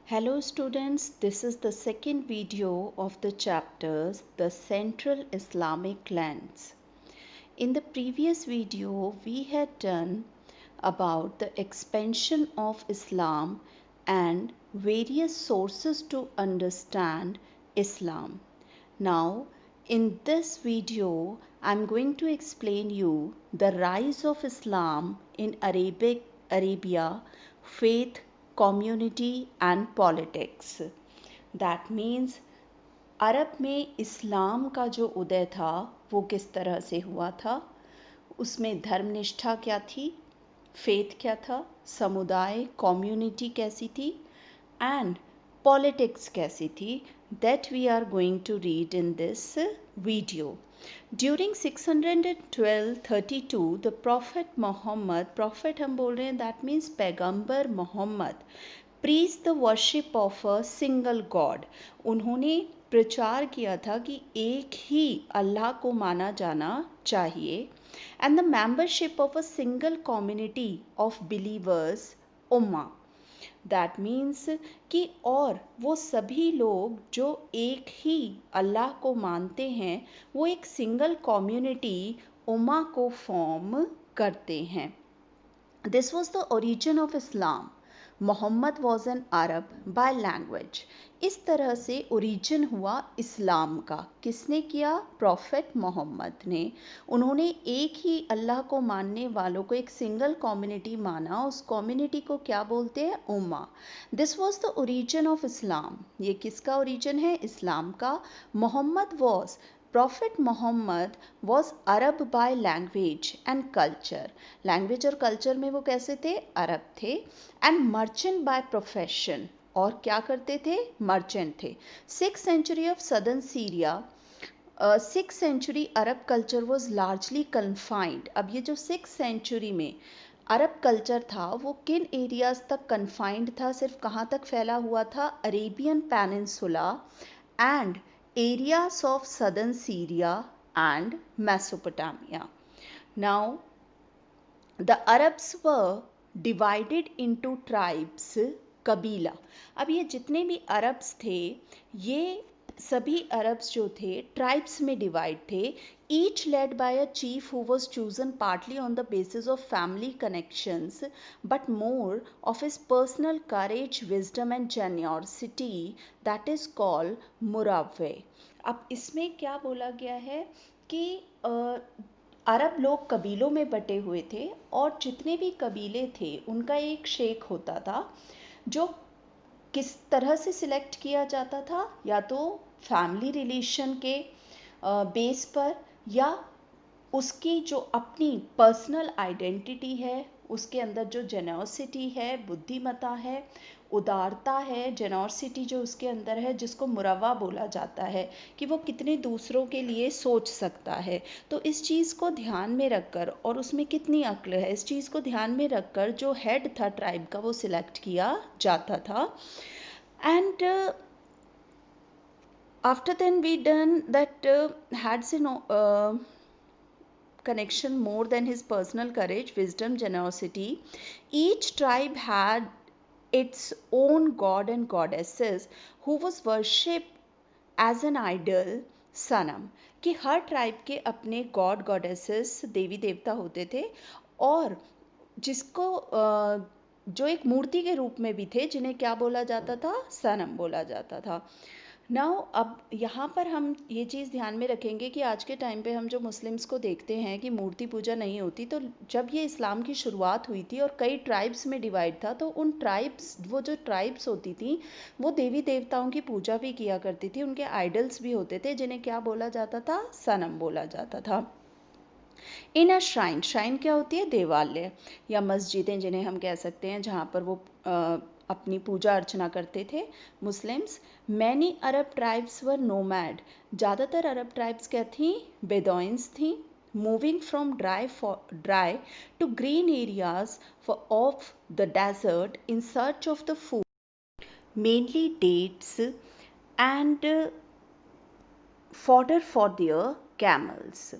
Hello students, this is the second video of the chapters The Central Islamic Lands. In the previous video, we had done about the expansion of Islam and various sources to understand Islam. Now, in this video, I'm going to explain you the rise of Islam in Arabia, faith, community and politics. That means अरब में इस्लाम का जो उदय था वो किस तरह से हुआ था, उसमें धर्मनिष्ठा क्या थी, फेथ क्या था, समुदाय कम्युनिटी कैसी थी एंड पॉलिटिक्स कैसी थी, that we are going to read in this video. During 612-32 the Prophet Muhammad, Prophet हम बोल रहे हैं, that means पैगंबर Mohammad, preached the worship of a single God. उन्होंने प्रचार किया था कि एक ही अल्लाह को माना जाना चाहिए and the membership of a single community of believers, Umma. That means कि और वो सभी लोग जो एक ही अल्लाह को मानते हैं वो एक सिंगल कम्युनिटी उम्मा को फॉर्म करते हैं. This was the origin of Islam. Muhammad was an Arab by language. इस तरह से ओरिजिन हुआ इस्लाम का. किसने किया? प्रॉफिट मोहम्मद ने. उन्होंने एक ही अल्लाह को मानने वालों को एक सिंगल कम्युनिटी माना. उस कम्युनिटी को क्या बोलते हैं? उम्मा. This was the origin of Islam. ये किसका ओरिजिन है? इस्लाम का. Muhammad was Prophet Muhammad was Arab by language and culture. Language और कल्चर में वो कैसे थे? अरब थे. And merchant by profession. और क्या करते थे? मर्चेंट थे. 6th century of southern Syria, 6th century Arab culture was largely confined. अब ये जो 6th century में अरब कल्चर था वो किन एरियाज तक कन्फाइंड था? सिर्फ कहाँ तक फैला हुआ था? Arabian peninsula and areas of southern Syria and Mesopotamia. Now, the Arabs were divided into tribes, कबीला. अब ये जितने भी अरब्स थे ये सभी अरब्स जो थे ट्राइब्स में डिवाइड थे. Each led by a chief who was chosen partly on the basis of family connections but more of his personal courage, wisdom and generosity, that is called मुरावे. अब इसमें क्या बोला गया है कि अरब लोग कबीलों में बटे हुए थे और जितने भी कबीले थे उनका एक शेख होता था जो किस तरह से सिलेक्ट किया जाता था? या तो फैमिली रिलेशन के बेस पर या उसकी जो अपनी पर्सनल आइडेंटिटी है, उसके अंदर जो जेनोसिटी है, बुद्धिमता है, उदारता है, जेनोसिटी जो उसके अंदर है जिसको मुरवा बोला जाता है कि वो कितने दूसरों के लिए सोच सकता है. तो इस चीज़ को ध्यान में रखकर और उसमें कितनी अक्ल है इस चीज़ को ध्यान में रखकर जो हेड था ट्राइब का वो सिलेक्ट किया जाता था. And after then we done that heads in connection more than his personal courage, wisdom, generosity. Each tribe had its own god and goddesses who was worshipped as an idol, सनम. कि हर tribe के अपने God goddesses देवी देवता होते थे और जिसको जो एक मूर्ति के रूप में भी थे जिन्हें क्या बोला जाता था? सनम बोला जाता था. नाउ अब यहाँ पर हम ये चीज़ ध्यान में रखेंगे कि आज के टाइम पे हम जो मुस्लिम्स को देखते हैं कि मूर्ति पूजा नहीं होती, तो जब ये इस्लाम की शुरुआत हुई थी और कई ट्राइब्स में डिवाइड था तो उन ट्राइब्स, वो जो ट्राइब्स होती थी वो देवी देवताओं की पूजा भी किया करती थी. उनके आइडल्स भी होते थे जिन्हें क्या बोला जाता था? सनम बोला जाता था. इन अ श्राइन, श्राइन क्या होती है? देवालय या मस्जिदें जिन्हें हम कह सकते हैं जहाँ पर वो अपनी पूजा अर्चना करते थे Muslims. Many Arab tribes were nomad. ज़्यादातर अरब ट्राइब्स क्या थी? बेदॉइंस थी. Moving from dry to green areas of the desert in search of the food, mainly dates and fodder for their camels.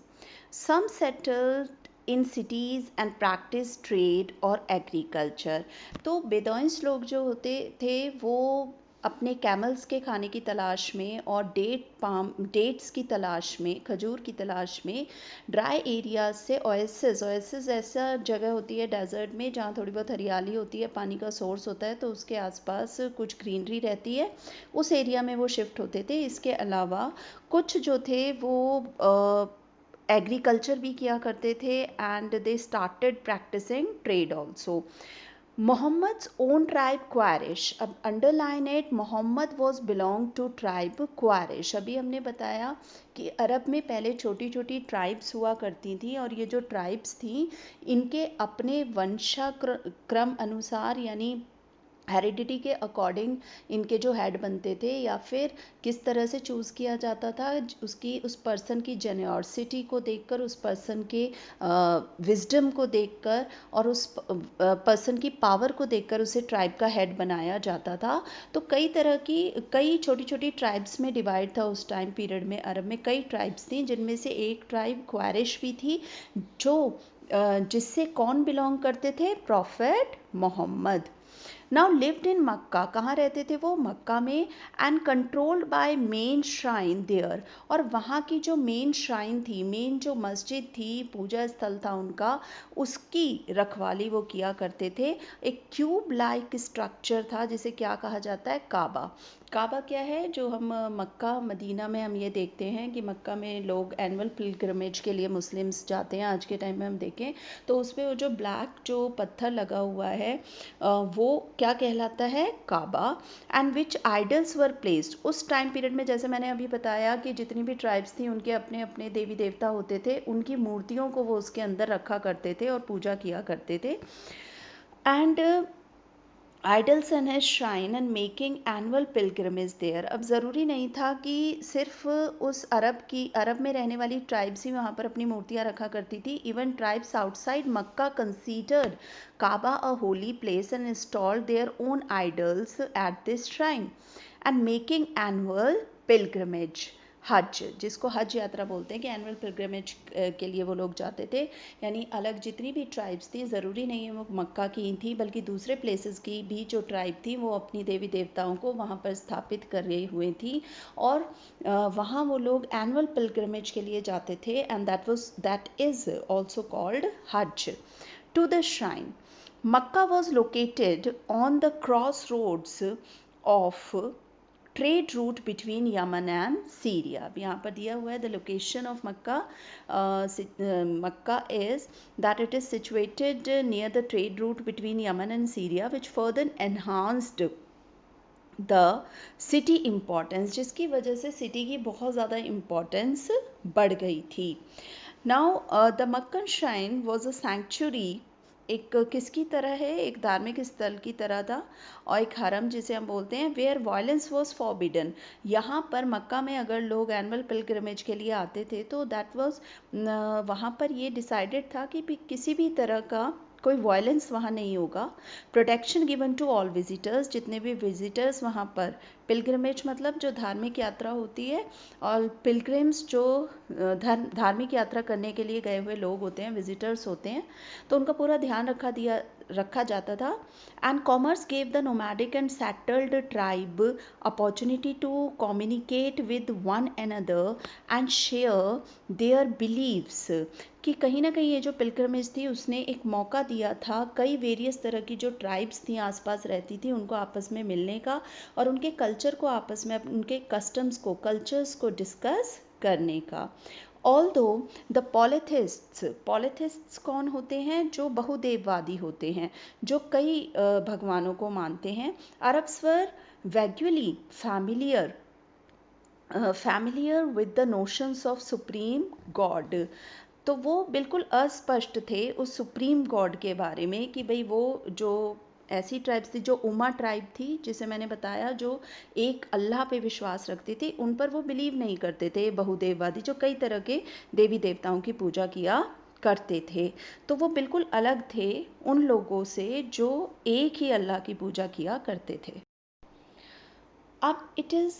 Some settled in cities and practice trade और agriculture. तो Bedouins लोग जो होते थे वो अपने camels के खाने की तलाश में और डेट्स की तलाश में, खजूर की तलाश में ड्राई एरियाज से ओएसिस ऐसा जगह होती है डेजर्ट में जहाँ थोड़ी बहुत हरियाली होती है, पानी का सोर्स होता है, तो उसके आसपास कुछ ग्रीनरी रहती है, उस एरिया में वो शिफ्ट होते थे। इसके अलावा कुछ जो थे वो एग्रीकल्चर भी किया करते थे and they started practising trade also. Muhammad's own tribe Quraysh, अब underline it, Muhammad was belong to tribe Quraysh. अभी हमने बताया कि अरब में पहले छोटी छोटी ट्राइब्स हुआ करती थी और ये जो ट्राइब्स थी इनके अपने वंशाक्रम अनुसार यानी हेरिडिटी के अकॉर्डिंग इनके जो हेड बनते थे या फिर किस तरह से चूज़ किया जाता था, उसकी उस पर्सन की जेन्योसिटी को देखकर, उस पर्सन के विजडम को देखकर और उस पर्सन की पावर को देखकर उसे ट्राइब का हेड बनाया जाता था। तो कई छोटी छोटी ट्राइब्स में डिवाइड था उस टाइम पीरियड में। अरब में कई ट्राइब्स थी जिनमें से एक ट्राइब क्वारिश भी थी, जो जिससे कौन बिलोंग करते थे? Prophet Muhammad. Now lived in Mecca, कहाँ रहते थे वो? मक्का में। And controlled by main shrine there, और वहाँ की जो मेन श्राइन थी, मेन जो मस्जिद थी, पूजा स्थल था उनका, उसकी रखवाली वो किया करते थे। एक क्यूब लाइक स्ट्रक्चर था जिसे क्या कहा जाता है? काबा। काबा क्या है? जो हम मक्का मदीना में हम ये देखते हैं कि मक्का में लोग एनुअल पिलग्रिमेज के लिए मुस्लिम्स जाते हैं, आज के टाइम में हम देखें तो उसपे वो जो ब्लैक जो पत्थर लगा हुआ है वो क्या कहलाता है? काबा। And which idols were placed, उस टाइम पीरियड में जैसे मैंने अभी बताया कि जितनी भी ट्राइब्स थी उनके अपने अपने देवी देवता होते थे, उनकी मूर्तियों को वो उसके अंदर रखा करते थे और पूजा किया करते थे। And idols and his shrine and making annual pilgrimage there. अब ज़रूरी नहीं था कि सिर्फ उस अरब में रहने वाली ट्राइब्स ही वहाँ पर अपनी मूर्तियाँ रखा करती थी। Even tribes outside Mecca considered Kaaba a holy place and installed their own idols at this shrine and making annual pilgrimage. हज, जिसको हज यात्रा बोलते हैं, कि एनुअल पिलग्रिमेज के लिए वो लोग जाते थे। यानी अलग जितनी भी ट्राइब्स थी, ज़रूरी नहीं है वो मक्का की थी, बल्कि दूसरे प्लेसेस की भी जो ट्राइब थी वो अपनी देवी देवताओं को वहाँ पर स्थापित कर रही हुई थी और वहाँ वो लोग एनुअल पिलग्रिमेज के लिए जाते थे। And that is also called हज। To the shrine, Mecca was located on the crossroads of trade route between Yemen and Syria. अब यहाँ पर दिया हुआ है the location of Mecca. Mecca is that it is situated near the trade route between Yemen and Syria which further enhanced the city importance, जिसकी वजह से city की बहुत ज़्यादा इम्पॉर्टेंस बढ़ गई थी। Now the Meccan shrine was a sanctuary, एक किसकी तरह है? एक धार्मिक स्थल की तरह था और एक हरम जिसे हम बोलते हैं, वेयर वायलेंस वॉज फॉरबिडन। यहाँ पर मक्का में अगर लोग एनुअल पिलग्रिमेज के लिए आते थे तो दैट वॉज, वहाँ पर ये डिसाइडेड था कि किसी भी तरह का कोई वायलेंस वहाँ नहीं होगा। Protection given to all visitors, जितने भी विजिटर्स वहाँ पर, पिलग्रिमेज मतलब जो धार्मिक यात्रा होती है, और पिलग्रिम्स जो धार्मिक यात्रा करने के लिए गए हुए लोग होते हैं, विजिटर्स होते हैं, तो उनका पूरा ध्यान रखा जाता था। And commerce gave the nomadic and settled tribe opportunity to communicate with one another and share their beliefs, कि कहीं ना कहीं ये जो पिलग्रिमेज थी उसने एक मौका दिया था कई वेरियस तरह की जो ट्राइब्स थी आसपास रहती थी उनको आपस में मिलने का और उनके कल्चर को आपस में, उनके कस्टम्स को, कल्चर्स को डिस्कस करने का। ऑल्दो द पॉलिथिस्ट्स कौन होते हैं? जो बहुदेववादी होते हैं, जो कई भगवानों को मानते हैं। Arabs were vaguely familiar with the notions of supreme god, तो वो बिल्कुल अस्पष्ट थे उस सुप्रीम गॉड के बारे में कि भाई वो जो ऐसी ट्राइब्स थी, जो उमा ट्राइब थी जिसे मैंने बताया, जो एक अल्लाह पे विश्वास रखती थी, उन पर वो बिलीव नहीं करते थे बहुदेववादी, जो कई तरह के देवी देवताओं की पूजा किया करते थे। तो वो बिल्कुल अलग थे उन लोगों से जो एक ही अल्लाह की पूजा किया करते थे। अब it is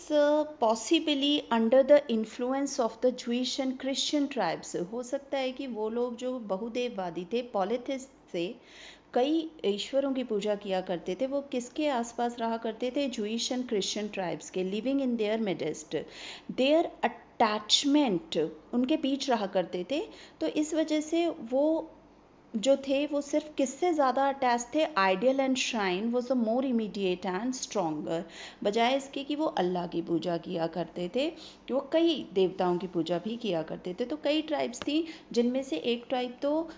possibly under the influence of the Jewish and Christian tribes. हो सकता है कि वो लोग जो बहुदेववादी थे, पॉलिथिस्ट थे, कई ईश्वरों की पूजा किया करते थे, वो किसके आसपास रहा करते थे? जूइश एंड क्रिश्चियन ट्राइब्स के, living in their midst, their attachment उनके बीच रहा करते थे। तो इस वजह से वो जो थे वो सिर्फ किससे ज़्यादा अटैच थे? Ideal and shrine was the more immediate and stronger, बजाय इसके कि वो अल्लाह की पूजा किया करते थे, कि वो कई देवताओं की पूजा भी किया करते थे। तो कई ट्राइब्स थी, जिनमें से एक ट्राइब तो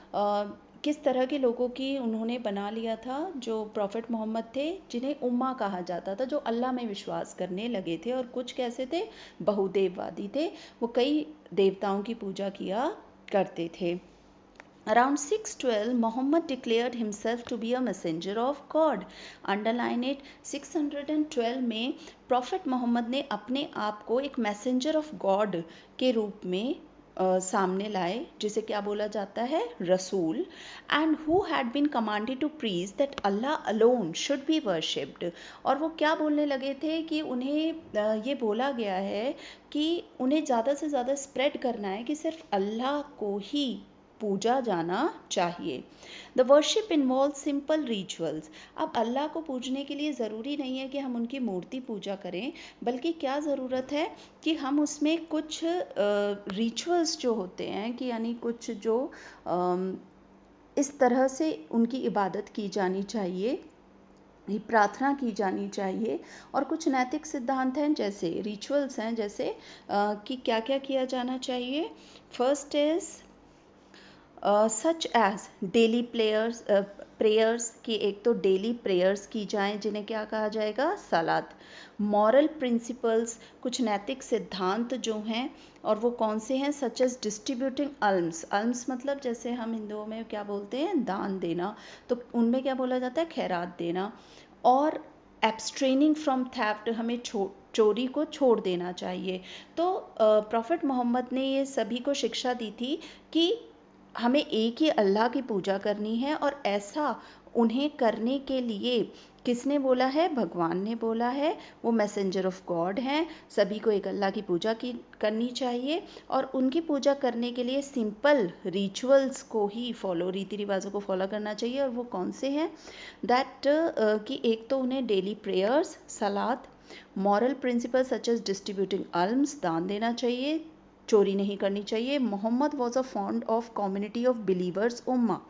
किस तरह के लोगों की उन्होंने बना लिया था, जो प्रॉफिट मोहम्मद थे, जिन्हें उम्मा कहा जाता था, जो अल्लाह में विश्वास करने लगे थे। और कुछ कैसे थे? बहुदेववादी थे, वो कई देवताओं की पूजा किया करते थे। Around 612, Muhammad declared himself to be a messenger of God. Underline it, 612 में प्रॉफिट मोहम्मद ने अपने आप को एक मैसेंजर ऑफ गॉड के रूप में सामने लाए, जिसे क्या बोला जाता है? रसूल। And who had been commanded to preach that Allah alone should be worshipped. और वो क्या बोलने लगे थे कि उन्हें ये बोला गया है कि उन्हें ज़्यादा से ज़्यादा स्प्रेड करना है कि सिर्फ अल्लाह को ही पूजा जाना चाहिए। The worship involve simple rituals. अब अल्लाह को पूजने के लिए ज़रूरी नहीं है कि हम उनकी मूर्ति पूजा करें, बल्कि क्या ज़रूरत है कि हम उसमें कुछ रिचुअल्स जो होते हैं, कि यानी कुछ जो इस तरह से उनकी इबादत की जानी चाहिए, प्रार्थना की जानी चाहिए। और कुछ नैतिक सिद्धांत हैं, जैसे रिचुअल्स हैं, जैसे कि क्या क्या किया जाना चाहिए। First is such as daily prayers, की एक तो डेली प्रेयर्स की जाएं, जिन्हें क्या कहा जाएगा? सलात। मॉरल प्रिंसिपल्स, कुछ नैतिक सिद्धांत जो हैं, और वो कौन से हैं? सच एज डिस्ट्रीब्यूटिंग अल्म्स। अल्म्स मतलब जैसे हम हिंदुओं में क्या बोलते हैं? दान देना, तो उनमें क्या बोला जाता है? खैरात देना। और एब्स्ट्रेनिंग फ्रॉम थेफ्ट, हमें चोरी को छोड़ देना चाहिए। तो प्रॉफिट मोहम्मद ने ये सभी को शिक्षा दी थी कि हमें एक ही अल्लाह की पूजा करनी है, और ऐसा उन्हें करने के लिए किसने बोला है? भगवान ने बोला है। वो मैसेंजर ऑफ गॉड हैं, सभी को एक अल्लाह की पूजा करनी चाहिए, और उनकी पूजा करने के लिए सिंपल रिचुअल्स को ही फॉलो, रीति रिवाजों को फॉलो करना चाहिए। और वो कौन से हैं? दैट कि एक तो उन्हें डेली प्रेयर्स, सलात, moral principle such as distributing alms, दान देना चाहिए, चोरी नहीं करनी चाहिए। Muhammad was a found of community of believers उम्मा।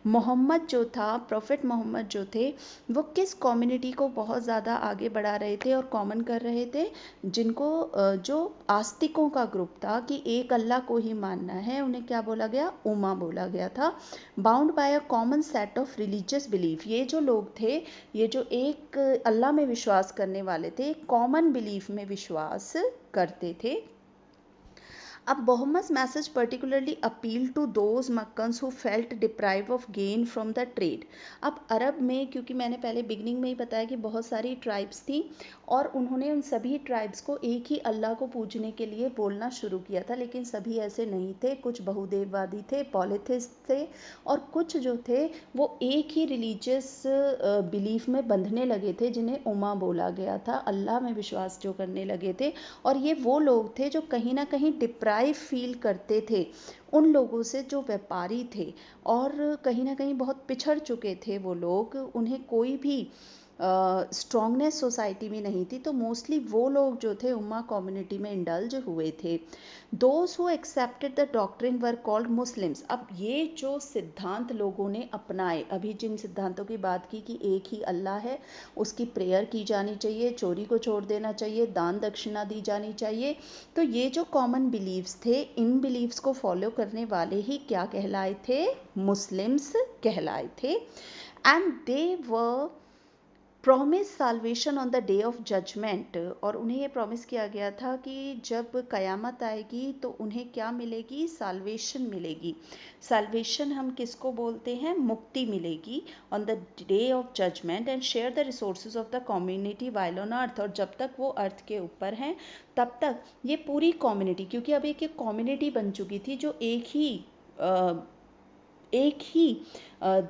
मोहम्मद जो था, प्रॉफिट मोहम्मद जो थे, वो किस कम्युनिटी को बहुत ज़्यादा आगे बढ़ा रहे थे और कॉमन कर रहे थे? जिनको जो आस्तिकों का ग्रुप था, कि एक अल्लाह को ही मानना है, उन्हें क्या बोला गया? उम्मा बोला गया था। Bound by a common set of religious belief, ये जो लोग थे, ये जो एक अल्लाह में विश्वास करने वाले थे, कॉमन बिलीफ में विश्वास करते थे। अब Muhammad's message particularly appealed to those Meccans who felt deprived of gain from the trade. अब अरब में, क्योंकि मैंने पहले बिगनिंग में ही बताया कि बहुत सारी ट्राइब्स थी, और उन्होंने उन सभी ट्राइब्स को एक ही अल्लाह को पूजने के लिए बोलना शुरू किया था, लेकिन सभी ऐसे नहीं थे। कुछ बहुदेववादी थे, पॉलिथिस्ट थे, और कुछ जो थे वो एक ही रिलीजियस बिलीफ में बंधने लगे थे, जिन्हें उम्मा बोला गया था, अल्लाह में विश्वास जो करने लगे थे। और ये वो लोग थे जो कहीं ना कहीं डिप्राइव फील करते थे उन लोगों से जो व्यापारी थे, और कहीं ना कहीं बहुत पिछड़ चुके थे वो लोग, उन्हें कोई भी स्ट्रॉन्गनेस सोसाइटी में नहीं थी। तो मोस्टली वो लोग जो थे उम्मा कम्युनिटी में इंडल्ज हुए थे। Those who accepted the doctrine were called Muslims. अब ये जो सिद्धांत लोगों ने अपनाए, अभी जिन सिद्धांतों की बात की कि एक ही अल्लाह है, उसकी प्रेयर की जानी चाहिए, चोरी को छोड़ देना चाहिए, दान दक्षिणा दी जानी चाहिए, तो ये जो कॉमन बिलीव्स थे, इन बिलीव्स को फॉलो करने वाले ही क्या कहलाए थे? मुस्लिम्स कहलाए थे। And they were promise salvation on the day of judgment. और उन्हें ये प्रॉमिस किया गया था कि जब कयामत आएगी तो उन्हें क्या मिलेगी? साल्वेशन मिलेगी। साल्वेशन हम किसको बोलते हैं? मुक्ति मिलेगी on the day of judgment, and share the resources of the community while on earth. और जब तक वो अर्थ के ऊपर हैं तब तक ये पूरी कम्युनिटी, क्योंकि अब एक कम्युनिटी बन चुकी थी जो एक ही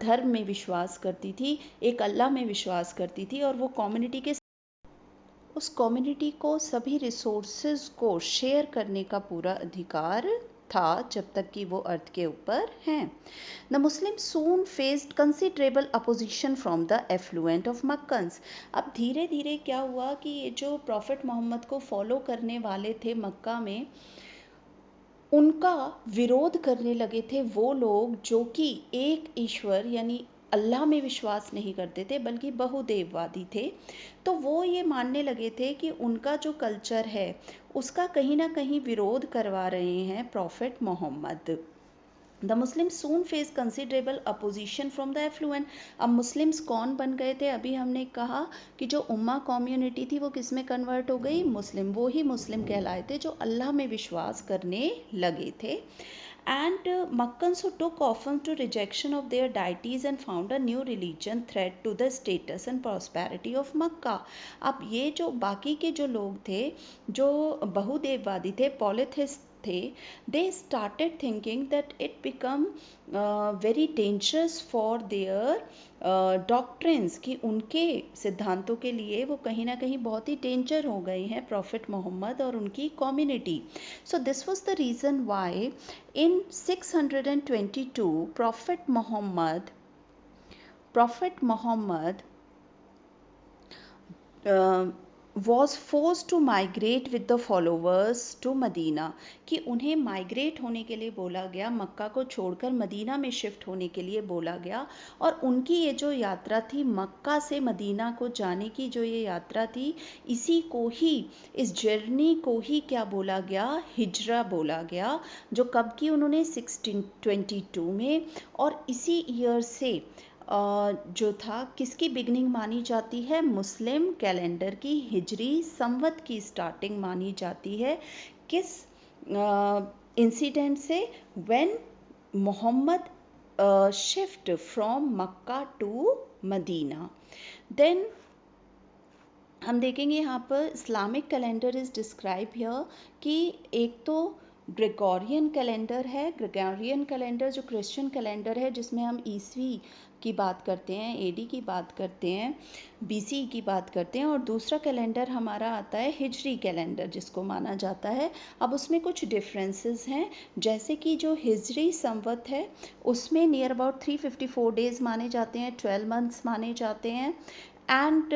धर्म में विश्वास करती थी, एक अल्लाह में विश्वास करती थी, और वो कम्युनिटी के उस कम्युनिटी को सभी रिसोर्सेज को शेयर करने का पूरा अधिकार था जब तक कि वो अर्थ के ऊपर हैं। The Muslim soon faced considerable opposition from the affluent of Meccans. अब धीरे धीरे क्या हुआ कि ये जो प्रॉफिट मोहम्मद को फॉलो करने वाले थे मक्का में, उनका विरोध करने लगे थे वो लोग जो कि एक ईश्वर यानी अल्लाह में विश्वास नहीं करते थे बल्कि बहुदेववादी थे। तो वो ये मानने लगे थे कि उनका जो कल्चर है उसका कहीं ना कहीं विरोध करवा रहे हैं prophet Muhammad. The Muslim soon face considerable opposition from the affluent. अब मुस्लिम्स कौन बन गए थे? अभी हमने कहा कि जो उम्मा कम्युनिटी थी वो किस में कन्वर्ट हो गई? मुस्लिम। वो ही मुस्लिम कहलाए थे जो अल्लाह में विश्वास करने लगे थे। And Makkans who took often to rejection of their deities and found a new religion threat to the status and prosperity of Makkah। अब ये जो बाकी के जो लोग थे जो बहुदेववादी थे, पॉलिथिस्ट थे, they started thinking that it become very dangerous for their doctrines, कि उनके सिद्धांतों के लिए वो कहीं ना कहीं बहुत ही डेंजर हो गए हैं प्रॉफिट मोहम्मद और उनकी community. So this was the reason why in 622 Prophet Muhammad was forced to migrate with the followers to Medina, कि उन्हें माइग्रेट होने के लिए बोला गया, मक्का को छोड़कर मदीना में शिफ्ट होने के लिए बोला गया। और उनकी ये जो यात्रा थी मक्का से मदीना को जाने की, जो ये यात्रा थी, इसी को ही, इस जर्नी को ही क्या बोला गया? हिजरा बोला गया। जो कब की? उन्होंने 1622 में। और इसी ईयर से जो था किसकी बिगनिंग मानी जाती है? मुस्लिम कैलेंडर की, हिजरी संवत की स्टार्टिंग मानी जाती है। किस इंसिडेंट से? When Muhammad shift from Mecca to Medina. Then हम देखेंगे यहाँ पर Islamic calendar is describe here कि एक तो ग्रेगोरियन कैलेंडर है। ग्रेगोरियन कैलेंडर जो क्रिश्चियन कैलेंडर है जिसमें हम ईस्वी की बात करते हैं, एडी की बात करते हैं, बीसी की बात करते हैं। और दूसरा कैलेंडर हमारा आता है हिजरी कैलेंडर जिसको माना जाता है। अब उसमें कुछ डिफरेंसेस हैं, जैसे कि जो हिजरी संवत है उसमें नियर अबाउट 354 डेज माने जाते हैं, 12 मंथ्स माने जाते हैं। एंड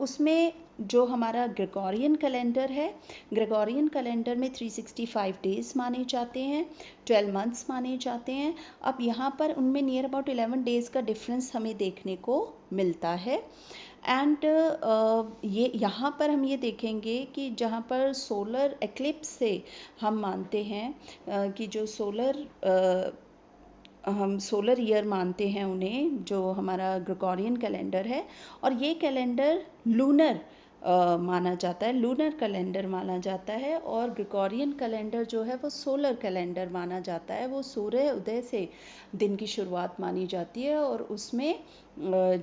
उसमें जो हमारा ग्रेगोरियन कैलेंडर है, ग्रेगोरियन कैलेंडर में 365 डेज माने जाते हैं, 12 मंथ्स माने जाते हैं। अब यहाँ पर उनमें नियर अबाउट 11 डेज का डिफरेंस हमें देखने को मिलता है। एंड ये यहाँ पर हम ये देखेंगे कि जहाँ पर सोलर एक्लिप्स से हम मानते हैं कि जो हम सोलर ईयर मानते हैं उन्हें, जो हमारा ग्रेगोरियन कैलेंडर है। और ये कैलेंडर लूनर माना जाता है, लूनर कैलेंडर माना जाता है। और ग्रेगोरियन कैलेंडर जो है वो सोलर कैलेंडर माना जाता है। वो सूर्य उदय से दिन की शुरुआत मानी जाती है और उसमें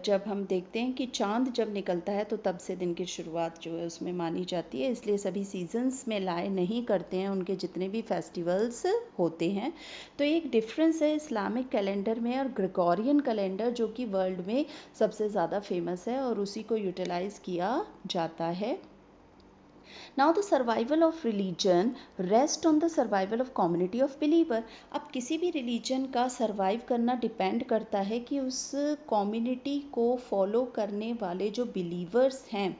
जब हम देखते हैं कि चांद जब निकलता है तो तब से दिन की शुरुआत जो है उसमें मानी जाती है। इसलिए सभी सीजन्स में लाए नहीं करते हैं उनके जितने भी फेस्टिवल्स होते हैं। तो एक डिफरेंस है इस्लामिक कैलेंडर में और ग्रेगोरियन कैलेंडर, जो कि वर्ल्ड में सबसे ज़्यादा फेमस है और उसी को यूटिलाइज किया जाता है। Now the survival of religion rest on the survival of community of believer। अब किसी भी रिलीजन का सर्वाइव करना डिपेंड करता है कि उस कम्युनिटी को फॉलो करने वाले जो बिलीवर्स हैं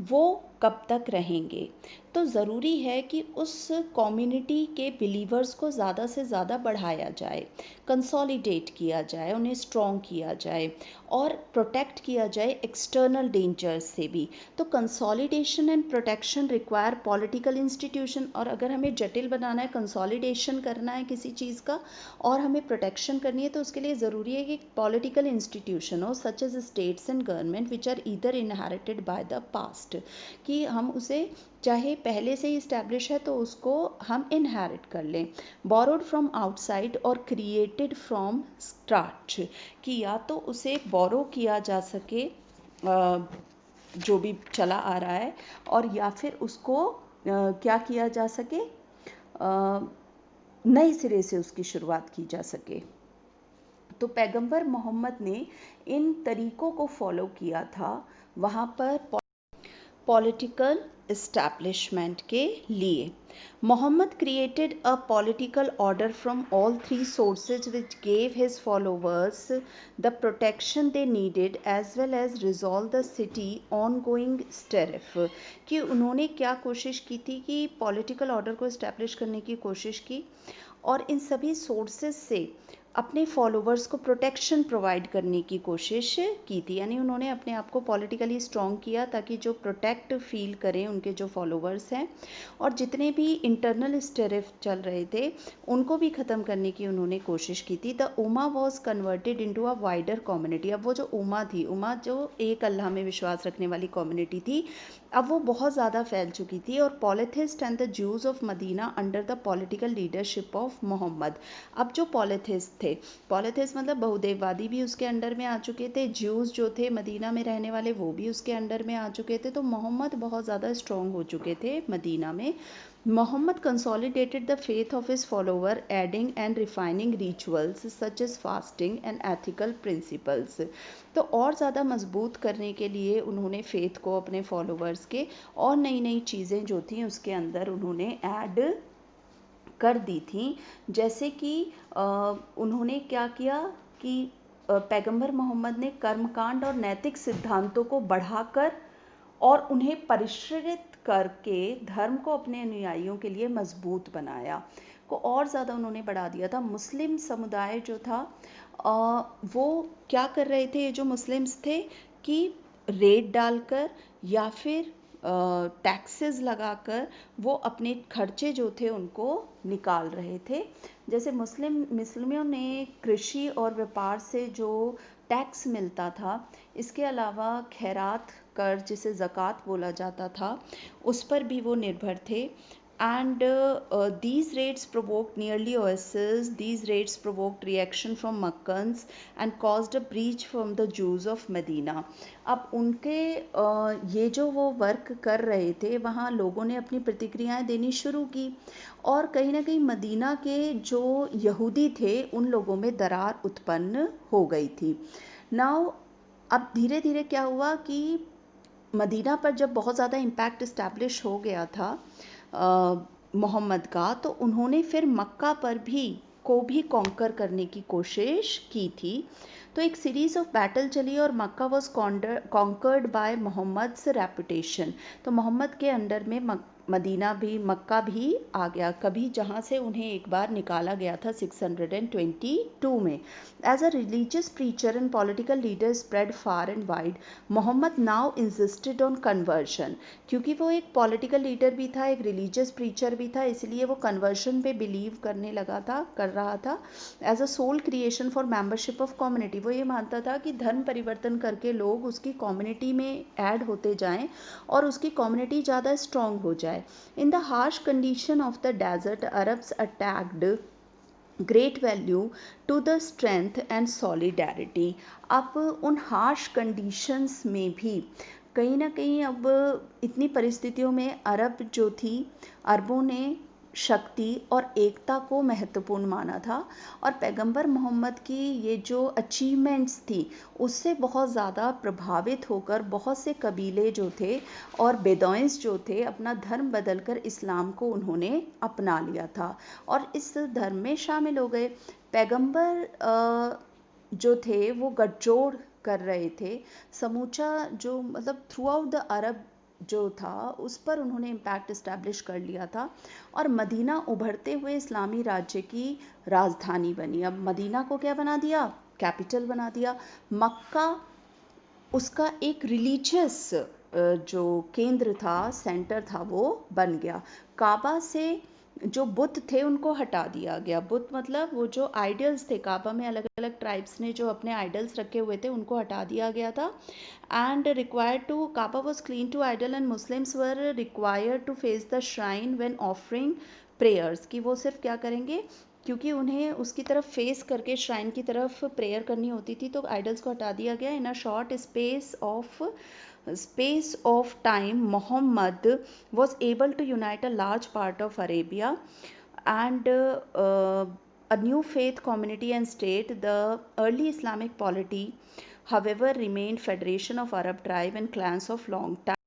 वो कब तक रहेंगे। तो ज़रूरी है कि उस कम्युनिटी के बिलीवर्स को ज़्यादा से ज़्यादा बढ़ाया जाए, कंसोलिडेट किया जाए, उन्हें स्ट्रॉन्ग किया जाए और प्रोटेक्ट किया जाए एक्सटर्नल डेंजर्स से भी। तो consolidation and protection require political institution. और अगर हमें जटिल बनाना है, कंसोलिडेशन करना है किसी चीज़ का और हमें प्रोटेक्शन करनी है, तो उसके लिए ज़रूरी है कि पॉलिटिकल इंस्टीट्यूशन हो, such as states and government which are either inherited by the past, कि हम उसे चाहे पहले से ही इस्टेब्लिश है तो उसको हम इनहेरिट कर लें। बोरोड फ्रॉम आउटसाइड और क्रिएटेड फ्रॉम स्क्रैच, कि या तो उसे बोरो किया जा सके जो भी चला आ रहा है, और या फिर उसको क्या किया जा सके, नए सिरे से उसकी शुरुआत की जा सके। तो पैगंबर मोहम्मद ने इन तरीकों को फॉलो किया था। वहाँ पर पॉलिटिकल एस्टैब्लिशमेंट के लिए Muhammad created a political order from all three sources which gave his followers the protection they needed as well as resolve the city ongoing strife. कि उन्होंने क्या कोशिश की थी कि पॉलिटिकल ऑर्डर को इस्टेब्लिश करने की कोशिश की और इन सभी सोर्सेज से अपने फॉलोवर्स को प्रोटेक्शन प्रोवाइड करने की कोशिश की थी। यानी उन्होंने अपने आप को पॉलिटिकली स्ट्रॉन्ग किया ताकि जो प्रोटेक्ट फील करें उनके जो फॉलोवर्स हैं, और जितने भी इंटरनल स्टेरिफ चल रहे थे उनको भी ख़त्म करने की उन्होंने कोशिश की थी। The Uma was converted into a wider community. अब वो जो उमा थी, उमा जो एक अल्लाह में विश्वास रखने वाली कम्युनिटी थी, अब वो बहुत ज़्यादा फैल चुकी थी। और polytheist and the Jews of Medina under the political leadership of Muhammad. अब जो पॉलिथिस्ट थे, पॉलिथिस्ट मतलब बहुदेववादी भी उसके अंडर में आ चुके थे, ज्यूज़ जो थे मदीना में रहने वाले वो भी उसके अंडर में आ चुके थे। तो मोहम्मद बहुत ज़्यादा स्ट्रॉन्ग हो चुके थे मदीना में। Muhammad consolidated the faith of his follower, adding and refining rituals such as fasting and ethical principles. तो और ज़्यादा मजबूत करने के लिए उन्होंने फेथ को अपने फॉलोवर्स के और नई नई चीज़ें जो थी उसके अंदर उन्होंने ऐड कर दी थी। जैसे कि उन्होंने क्या किया कि पैगंबर मोहम्मद ने कर्मकांड और नैतिक सिद्धांतों को बढ़ाकर और उन्हें परिष्कृत करके धर्म को अपने अनुयायियों के लिए मजबूत बनाया, को और ज़्यादा उन्होंने बढ़ा दिया था। मुस्लिम समुदाय जो था वो क्या कर रहे थे, ये जो मुस्लिम्स थे, कि रेट डालकर या फिर टैक्सेस लगाकर वो अपने खर्चे जो थे उनको निकाल रहे थे। जैसे मुस्लिमों ने कृषि और व्यापार से जो टैक्स मिलता था, इसके अलावा खैरात कर जिसे ज़कात बोला जाता था, उस पर भी वो निर्भर थे। And these raids provoked nearly oasis. These raids provoked reaction from Makkans and caused a breach from the Jews of Medina. अब उनके ये जो वो वर्क कर रहे थे वहाँ लोगों ने अपनी प्रतिक्रियाएं देनी शुरू की और कहीं ना कहीं मदीना के जो यहूदी थे उन लोगों में दरार उत्पन्न हो गई थी। नाउ अब धीरे धीरे क्या हुआ कि मदीना पर जब बहुत ज़्यादा इम्पैक्ट इस्टेब्लिश हो गया था मोहम्मद का, तो उन्होंने फिर मक्का पर भी कॉन्कर करने की कोशिश की थी। तो एक सीरीज ऑफ बैटल चली और मक्का वॉज कॉन्कर्ड बाय मोहम्मद्स रेपुटेशन। तो मोहम्मद के अंडर में मक्का भी आ गया, कभी जहाँ से उन्हें एक बार निकाला गया था 622 में। As a religious preacher and political leader spread far and wide, Muhammad now insisted on conversion. क्योंकि वो एक पॉलिटिकल लीडर भी था, एक रिलीजियस प्रीचर भी था, इसलिए वो कन्वर्शन पे बिलीव कर रहा था। As a sole creation for membership of community, वो ये मानता था कि धर्म परिवर्तन करके लोग उसकी कम्युनिटी में ऐड होते जाएं और उसकी कम्युनिटी ज़्यादा स्ट्रॉन्ग हो जाए। In the harsh condition of the desert, Arabs attacked great value to the strength and solidarity. अब उन हार्श कंडीशंस में भी कहीं ना कहीं अब इतनी परिस्थितियों में अरबों ने शक्ति और एकता को महत्वपूर्ण माना था और पैगंबर मोहम्मद की ये जो अचीवमेंट्स थी उससे बहुत ज़्यादा प्रभावित होकर बहुत से कबीले जो थे और बेदौइंस जो थे अपना धर्म बदलकर इस्लाम को उन्होंने अपना लिया था और इस धर्म में शामिल हो गए। पैगंबर जो थे वो गठजोड़ कर रहे थे, समूचा जो मतलब थ्रू आउट द अरब जो था उस पर उन्होंने इम्पैक्ट इस्टेब्लिश कर लिया था और मदीना उभरते हुए इस्लामी राज्य की राजधानी बनी। अब मदीना को क्या बना दिया, कैपिटल बना दिया। मक्का उसका एक रिलीजियस जो केंद्र था, सेंटर था, वो बन गया। काबा से जो बुत थे उनको हटा दिया गया। बुत मतलब वो जो आइडल्स थे, काबा में अलग अलग ट्राइब्स ने जो अपने आइडल्स रखे हुए थे उनको हटा दिया गया था। And required to Kaaba was clean to idol and Muslims were required to face the shrine when offering prayers. कि वो सिर्फ क्या करेंगे, क्योंकि उन्हें उसकी तरफ फेस करके श्राइन की तरफ प्रेयर करनी होती थी, तो आइडल्स को हटा दिया गया। In a short space of time, Muhammad was able to unite a large part of Arabia and a new faith community and state. The early Islamic polity, however, remained federation of Arab tribe and clans of long time.